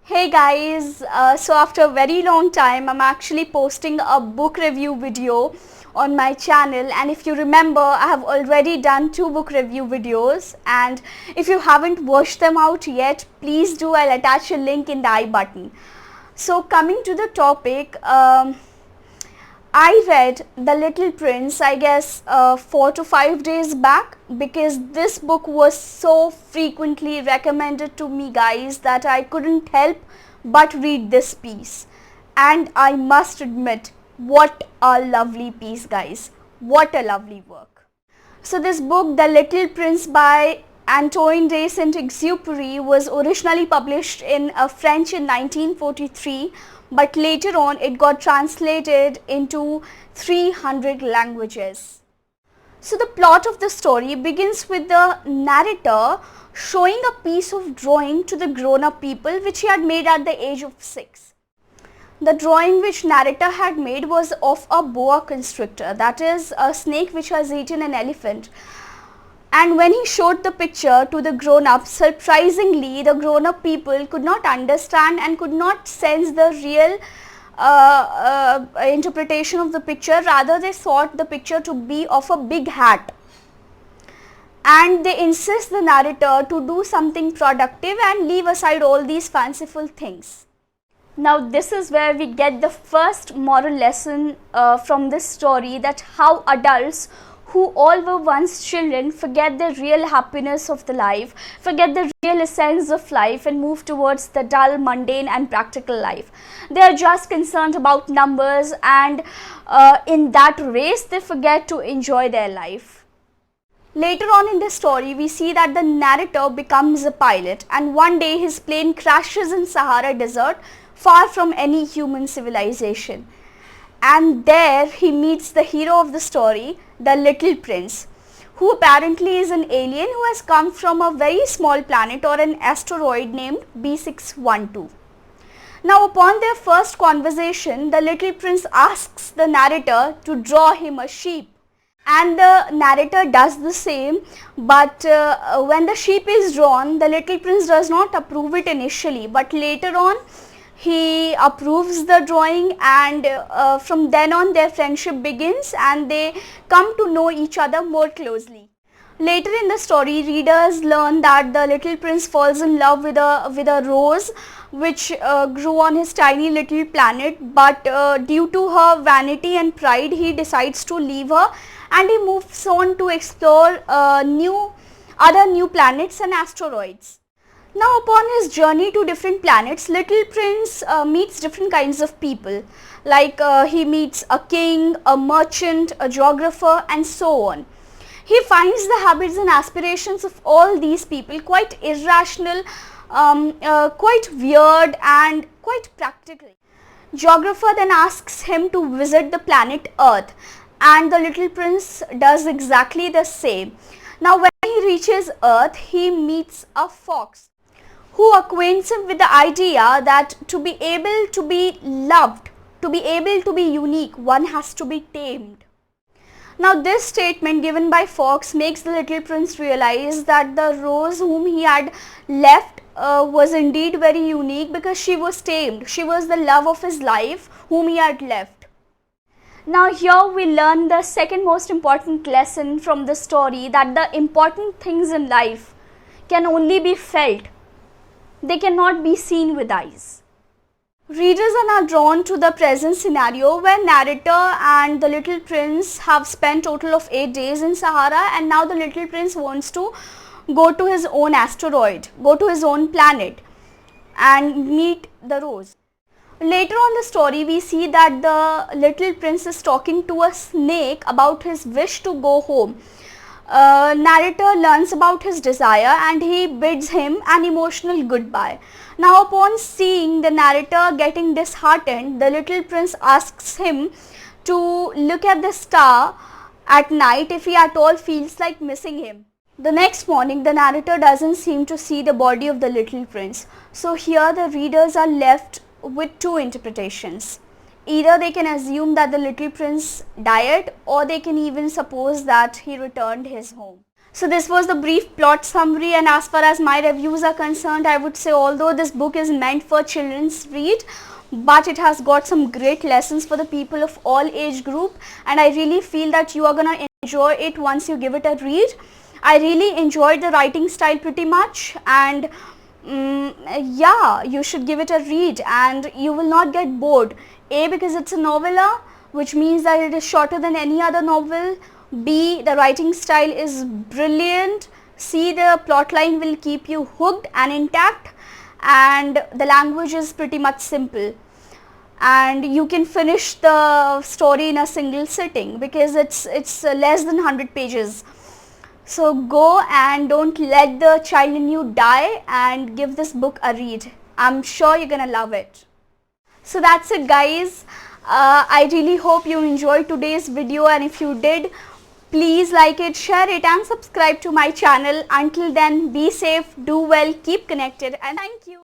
Hey guys, so after a very long time I'm actually posting a book review video on my channel, and if you remember I have already done 2 book review videos, and if you haven't watched them out yet, please do. I'll attach a link in the I button. So coming to the topic, I read The Little Prince, I guess 4 to 5 days back, because this book was so frequently recommended to me, guys, that I couldn't help but read this piece. And I must admit, what a lovely piece, guys. What a lovely work. So this book, The Little Prince by Antoine de Saint-Exupéry, was originally published in French in 1943, but later on it got translated into 300 languages. So the plot of the story begins with the narrator showing a piece of drawing to the grown-up people which he had made at the age of 6. The drawing which narrator had made was of a boa constrictor, that is a snake which has eaten an elephant. And when he showed the picture to the grown-ups, surprisingly the grown-up people could not understand and could not sense the real interpretation of the picture. Rather, they thought the picture to be of a big hat. And they insist the narrator to do something productive and leave aside all these fanciful things. Now this is where we get the first moral lesson from this story, that how adults who all were once children forget the real happiness of the life, forget the real essence of life, and move towards the dull, mundane and practical life. They are just concerned about numbers, and in that race they forget to enjoy their life. Later on in the story, we see that the narrator becomes a pilot, and one day his plane crashes in Sahara Desert, far from any human civilization. And there he meets the hero of the story, the Little Prince, who apparently is an alien who has come from a very small planet or an asteroid named B612. Now upon their first conversation, the Little Prince asks the narrator to draw him a sheep. And the narrator does the same, but when the sheep is drawn, the Little Prince does not approve it initially, but later on he approves the drawing, and from then on their friendship begins and they come to know each other more closely. Later in the story, readers learn that the Little Prince falls in love with a rose which grew on his tiny little planet, but due to her vanity and pride, he decides to leave her and he moves on to explore other new planets and asteroids. Now upon his journey to different planets, Little Prince meets different kinds of people, like he meets a king, a merchant, a geographer and so on. He finds the habits and aspirations of all these people quite irrational, quite weird and quite practical. Geographer then asks him to visit the planet Earth, and the Little Prince does exactly the same. Now when he reaches Earth, he meets a fox who acquaints him with the idea that to be able to be loved, to be able to be unique, one has to be tamed. Now this statement given by Fox makes the Little Prince realize that the rose whom he had left was indeed very unique, because she was tamed. She was the love of his life whom he had left. Now here we learn the second most important lesson from the story, that the important things in life can only be felt. They cannot be seen with eyes. Readers are now drawn to the present scenario where narrator and the Little Prince have spent total of 8 days in Sahara, and now the Little Prince wants to go to his own asteroid, go to his own planet and meet the rose. Later on the story, we see that the Little Prince is talking to a snake about his wish to go home. Narrator learns about his desire and he bids him an emotional goodbye. Now upon seeing the narrator getting disheartened, the Little Prince asks him to look at the star at night if he at all feels like missing him. The next morning, the narrator doesn't seem to see the body of the Little Prince. So here the readers are left with 2 interpretations. Either they can assume that the Little Prince died, or they can even suppose that he returned his home. So this was the brief plot summary, and as far as my reviews are concerned, I would say although this book is meant for children's read, but it has got some great lessons for the people of all age group, and I really feel that you are gonna enjoy it once you give it a read. I really enjoyed the writing style pretty much, and yeah, you should give it a read and you will not get bored. A, because it's a novella, which means that it is shorter than any other novel. B, the writing style is brilliant. C, the plotline will keep you hooked and intact, and the language is pretty much simple, and you can finish the story in a single sitting because it's less than 100 pages. So go and don't let the child in you die and give this book a read. I'm sure you're gonna love it. So that's it, guys. I really hope you enjoyed today's video, and if you did, please like it, share it and subscribe to my channel. Until then, be safe, do well, keep connected, and thank you.